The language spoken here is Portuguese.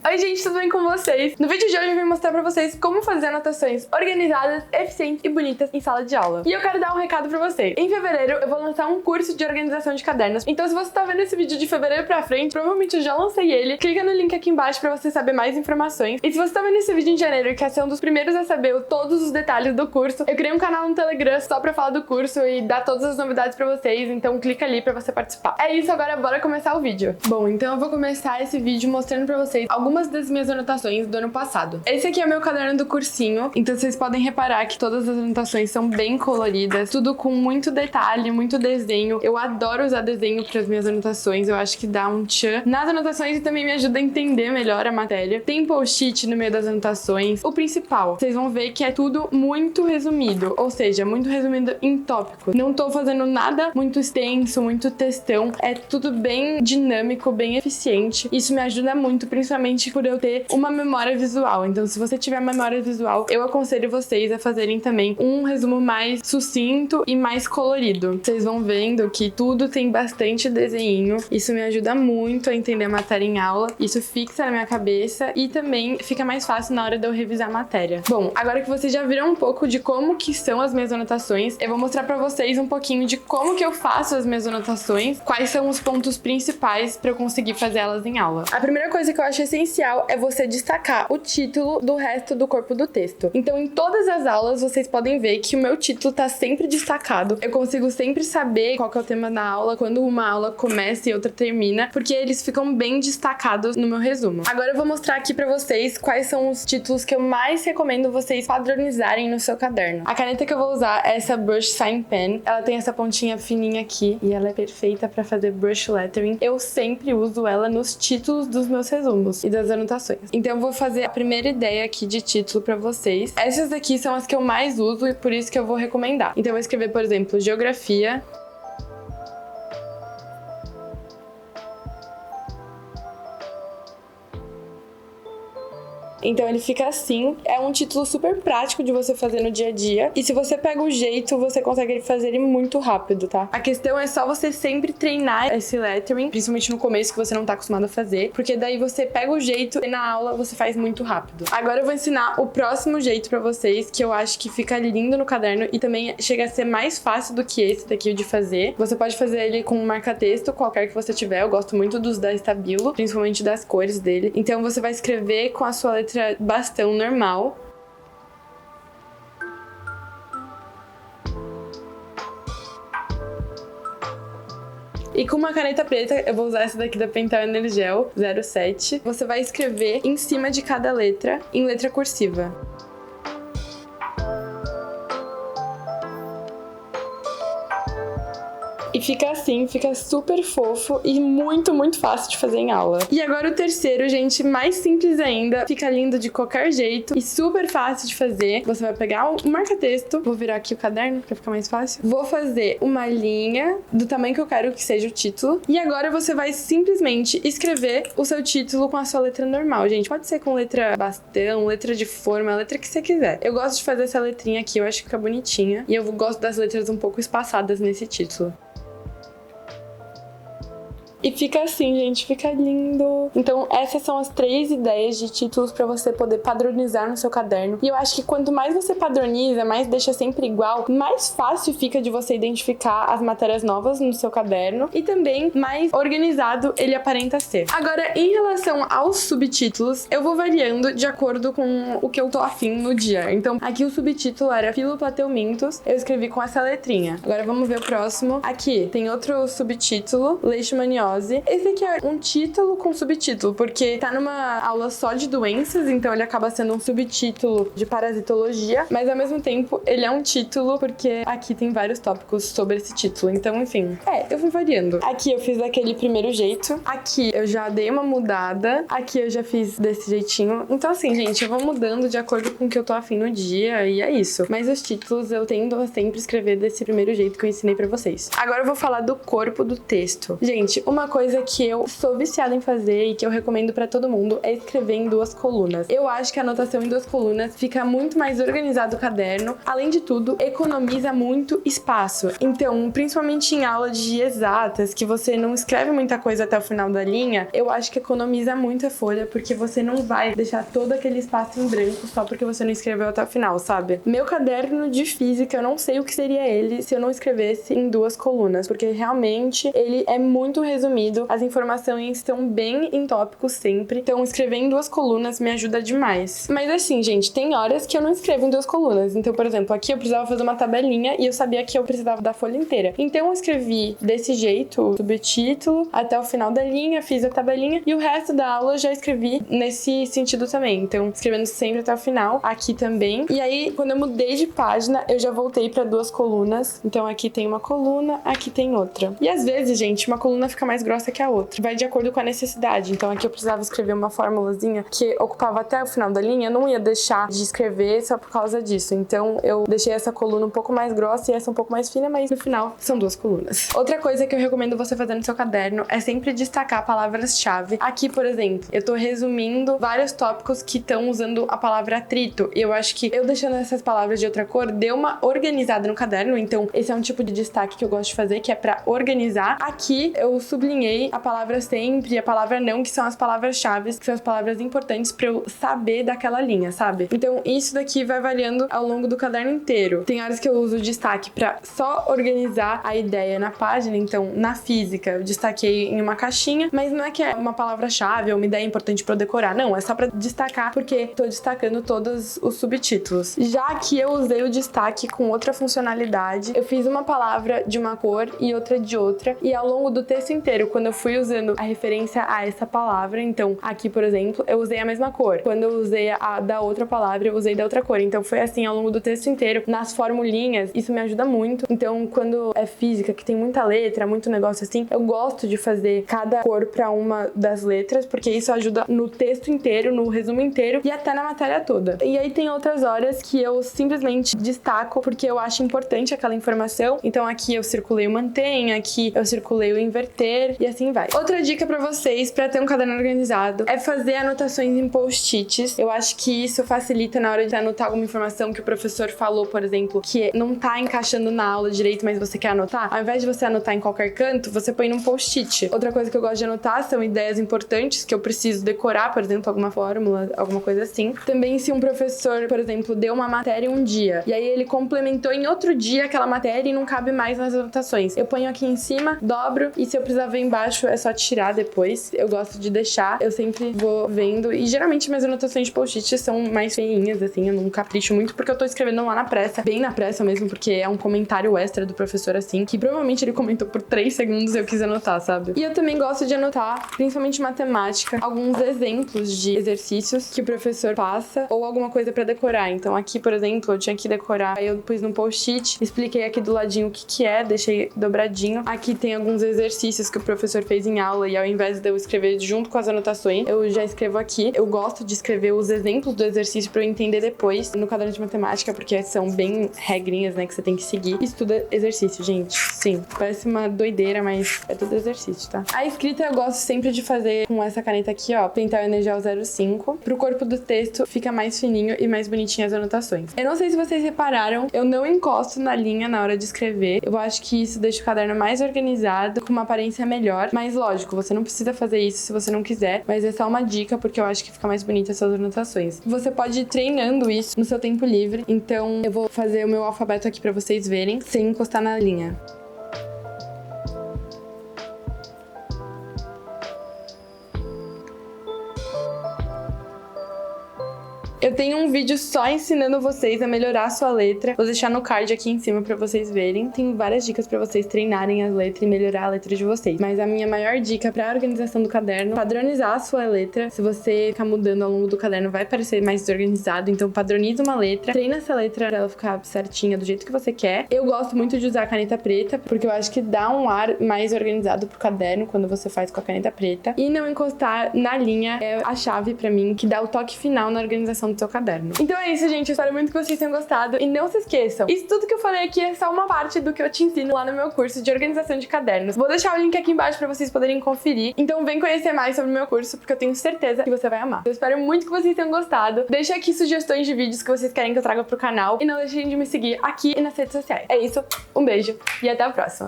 Oi gente, tudo bem com vocês? No vídeo de hoje eu vim mostrar pra vocês como fazer anotações organizadas, eficientes e bonitas em sala de aula. E eu quero dar um recado pra vocês. Em fevereiro eu vou lançar um curso de organização de cadernos. Então se você tá vendo esse vídeo de fevereiro pra frente, provavelmente eu já lancei ele. Clica no link aqui embaixo pra você saber mais informações. E se você tá vendo esse vídeo em janeiro e quer ser um dos primeiros a saber todos os detalhes do curso, eu criei um canal no Telegram só pra falar do curso e dar todas as novidades pra vocês. Então clica ali pra você participar. É isso, agora bora começar o vídeo. Bom, então eu vou começar esse vídeo mostrando pra vocês algumas das minhas anotações do ano passado. Esse aqui é o meu caderno do cursinho, então vocês podem reparar que todas as anotações são bem coloridas, tudo com muito detalhe, muito desenho. Eu adoro usar desenho para as minhas anotações, eu acho que dá um tchan nas anotações e também me ajuda a entender melhor a matéria. Tem post-it no meio das anotações. O principal, vocês vão ver que é tudo muito resumido, ou seja, muito resumido em tópicos. Não tô fazendo nada muito extenso, muito textão, é tudo bem dinâmico, bem eficiente. Isso me ajuda muito, principalmente por eu ter uma memória visual. Então, se você tiver memória visual, eu aconselho vocês a fazerem também um resumo mais sucinto e mais colorido. Vocês vão vendo que tudo tem bastante desenho. Isso me ajuda muito a entender a matéria em aula. Isso fixa na minha cabeça e também fica mais fácil na hora de eu revisar a matéria. Bom, agora que vocês já viram um pouco de como que são as minhas anotações, eu vou mostrar pra vocês um pouquinho de como que eu faço as minhas anotações, quais são os pontos principais pra eu conseguir fazer elas em aula. A primeira coisa que eu acho essencial é você destacar o título do resto do corpo do texto. Então, em todas as aulas, vocês podem ver que o meu título tá sempre destacado. Eu consigo sempre saber qual que é o tema da aula, quando uma aula começa e outra termina, porque eles ficam bem destacados no meu resumo. Agora eu vou mostrar aqui pra vocês quais são os títulos que eu mais recomendo vocês padronizarem no seu caderno. A caneta que eu vou usar é essa Brush Sign Pen. Ela tem essa pontinha fininha aqui e ela é perfeita pra fazer brush lettering. Eu sempre uso ela nos títulos dos meus resumos e das anotações. Então eu vou fazer a primeira ideia aqui de título pra vocês. Essas aqui são as que eu mais uso e por isso que eu vou recomendar. Então eu vou escrever, por exemplo, geografia. Então ele fica assim, é um título super prático de você fazer no dia a dia e se você pega o jeito, você consegue fazer ele muito rápido, tá? A questão é só você sempre treinar esse lettering, principalmente no começo que você não tá acostumado a fazer, porque daí você pega o jeito e na aula você faz muito rápido. Agora eu vou ensinar o próximo jeito pra vocês, que eu acho que fica lindo no caderno e também chega a ser mais fácil do que esse daqui de fazer. Você pode fazer ele com um marca-texto, qualquer que você tiver, eu gosto muito dos da Stabilo, principalmente das cores dele. Então você vai escrever com a sua letra bastão normal. E com uma caneta preta, eu vou usar essa daqui da Pentel Energel 07. Você vai escrever em cima de cada letra, em letra cursiva. E fica assim, fica super fofo e muito, muito fácil de fazer em aula. E agora o terceiro, gente, mais simples ainda, fica lindo de qualquer jeito e super fácil de fazer. Você vai pegar um marca-texto, vou virar aqui o caderno pra ficar mais fácil. Vou fazer uma linha do tamanho que eu quero que seja o título. E agora você vai simplesmente escrever o seu título com a sua letra normal, gente. Pode ser com letra bastão, letra de forma, letra que você quiser. Eu gosto de fazer essa letrinha aqui, eu acho que fica bonitinha. E eu gosto das letras um pouco espaçadas nesse título. E fica assim, gente, fica lindo. Então, essas são as 3 ideias de títulos pra você poder padronizar no seu caderno. E eu acho que quanto mais você padroniza, mais deixa sempre igual, mais fácil fica de você identificar as matérias novas no seu caderno e também mais organizado ele aparenta ser. Agora, em relação aos subtítulos, eu vou variando de acordo com o que eu tô afim no dia. Então, aqui o subtítulo era Filoplateumintos, eu escrevi com essa letrinha. Agora vamos ver o próximo. Aqui tem outro subtítulo, Leishmaniose. Esse aqui é um título com subtítulo, porque tá numa aula só de doenças, então ele acaba sendo um subtítulo de parasitologia, mas ao mesmo tempo ele é um título porque aqui tem vários tópicos sobre esse título, então enfim. Eu fui variando. Aqui eu fiz daquele primeiro jeito, aqui eu já dei uma mudada, aqui eu já fiz desse jeitinho. Então assim, gente, eu vou mudando de acordo com o que eu tô afim no dia e é isso. Mas os títulos eu tendo a sempre escrever desse primeiro jeito que eu ensinei pra vocês. Agora eu vou falar do corpo do texto. Gente, uma uma coisa que eu sou viciada em fazer e que eu recomendo pra todo mundo é escrever em 2 colunas. Eu acho que a anotação em 2 colunas fica muito mais organizado o caderno. Além de tudo, economiza muito espaço. Então, principalmente em aula de exatas, que você não escreve muita coisa até o final da linha, eu acho que economiza muito a folha, porque você não vai deixar todo aquele espaço em branco só porque você não escreveu até o final, sabe? Meu caderno de física, eu não sei o que seria ele se eu não escrevesse em 2 colunas, porque realmente ele é muito resumido, as informações estão bem em tópicos sempre, então escrever em 2 colunas me ajuda demais. Mas assim, gente, tem horas que eu não escrevo em 2 colunas, então, por exemplo, aqui eu precisava fazer uma tabelinha e eu sabia que eu precisava da folha inteira. Então eu escrevi desse jeito, o subtítulo, até o final da linha, fiz a tabelinha e o resto da aula eu já escrevi nesse sentido também. Então, escrevendo sempre até o final, aqui também. E aí, quando eu mudei de página, eu já voltei para 2 colunas. Então, aqui tem uma coluna, aqui tem outra. E às vezes, gente, uma coluna fica mais grossa que a outra. Vai de acordo com a necessidade. Então, aqui eu precisava escrever uma formulazinha que ocupava até o final da linha. Eu não ia deixar de escrever só por causa disso. Então, eu deixei essa coluna um pouco mais grossa e essa um pouco mais fina, mas no final são 2 colunas. Outra coisa que eu recomendo você fazer no seu caderno é sempre destacar palavras-chave. Aqui, por exemplo, eu tô resumindo vários tópicos que estão usando a palavra atrito. E eu acho que eu deixando essas palavras de outra cor deu uma organizada no caderno. Então, esse é um tipo de destaque que eu gosto de fazer, que é pra organizar. Aqui, eu sublinhei a palavra sempre e a palavra não, que são as palavras-chave, que são as palavras importantes pra eu saber daquela linha, sabe? Então, isso daqui vai variando ao longo do caderno inteiro. Tem horas que eu uso o destaque pra só organizar a ideia na página. Então, na física, eu destaquei em uma caixinha, mas não é que é uma palavra-chave ou uma ideia importante pra eu decorar. Não, é só pra destacar, porque tô destacando todos os subtítulos. Já que eu usei o destaque com outra funcionalidade, eu fiz uma palavra de uma cor e outra de outra, e ao longo do texto inteiro, quando eu fui usando a referência a essa palavra, então aqui, por exemplo, eu usei a mesma cor. Quando eu usei a da outra palavra, eu usei da outra cor. Então foi assim ao longo do texto inteiro. Nas formulinhas, isso me ajuda muito. Então, quando é física, que tem muita letra, muito negócio assim, eu gosto de fazer cada cor pra uma das letras, porque isso ajuda no texto inteiro, no resumo inteiro e até na matéria toda. E aí tem outras horas que eu simplesmente destaco porque eu acho importante aquela informação. Então aqui eu circulei o mantém, aqui eu circulei o inverter e assim vai. Outra dica pra vocês, pra ter um caderno organizado, é fazer anotações em post-its. Eu acho que isso facilita na hora de anotar alguma informação que o professor falou, por exemplo, que não tá encaixando na aula direito, mas você quer anotar. Ao invés de você anotar em qualquer canto, você põe num post-it. Outra coisa que eu gosto de anotar são ideias importantes que eu preciso decorar, por exemplo, alguma fórmula, alguma coisa assim. Também se um professor, por exemplo, deu uma matéria um dia, e aí ele complementou em outro dia aquela matéria e não cabe mais nas anotações. Eu ponho aqui em cima, dobro, e se eu precisar ver embaixo, é só tirar depois. Eu gosto de deixar, eu sempre vou vendo, e geralmente minhas anotações de post-it são mais feinhas, assim, eu não capricho muito, porque eu tô escrevendo lá na pressa, bem na pressa mesmo, porque é um comentário extra do professor, assim, que provavelmente ele comentou por 3 segundos e eu quis anotar, sabe? E eu também gosto de anotar, principalmente matemática, alguns exemplos de exercícios que o professor passa, ou alguma coisa pra decorar. Então aqui, por exemplo, eu tinha que decorar, aí eu pus no post-it, expliquei aqui do ladinho o que é, deixei dobradinho. Aqui tem alguns exercícios que o professor fez em aula e ao invés de eu escrever junto com as anotações, eu já escrevo aqui. Eu gosto de escrever os exemplos do exercício pra eu entender depois no caderno de matemática, porque são bem regrinhas, né, que você tem que seguir. Estuda exercício, gente. Sim, parece uma doideira, mas é tudo exercício, tá? A escrita eu gosto sempre de fazer com essa caneta aqui, ó, Pentel Energel 05. Pro corpo do texto fica mais fininho e mais bonitinho as anotações. Eu não sei se vocês repararam, eu não encosto na linha na hora de escrever. Eu acho que isso deixa o caderno mais organizado, com uma aparência melhor. Mas lógico, você não precisa fazer isso se você não quiser, mas é só uma dica porque eu acho que fica mais bonita as suas anotações. Você pode ir treinando isso no seu tempo livre, então eu vou fazer o meu alfabeto aqui pra vocês verem, sem encostar na linha. Eu tenho um vídeo só ensinando vocês a melhorar a sua letra. Vou deixar no card aqui em cima pra vocês verem. Tenho várias dicas pra vocês treinarem as letras e melhorar a letra de vocês. Mas a minha maior dica pra organização do caderno, padronizar a sua letra. Se você ficar mudando ao longo do caderno, vai parecer mais desorganizado. Então padroniza uma letra, treina essa letra pra ela ficar certinha do jeito que você quer. Eu gosto muito de usar a caneta preta, porque eu acho que dá um ar mais organizado pro caderno quando você faz com a caneta preta. E não encostar na linha é a chave pra mim, que dá o toque final na organização do seu caderno. Então é isso, gente. Eu espero muito que vocês tenham gostado. E não se esqueçam, isso tudo que eu falei aqui é só uma parte do que eu te ensino lá no meu curso de organização de cadernos. Vou deixar o link aqui embaixo pra vocês poderem conferir. Então vem conhecer mais sobre o meu curso, porque eu tenho certeza que você vai amar. Eu espero muito que vocês tenham gostado. Deixa aqui sugestões de vídeos que vocês querem que eu traga pro canal. E não deixem de me seguir aqui e nas redes sociais. É isso, um beijo e até a próxima.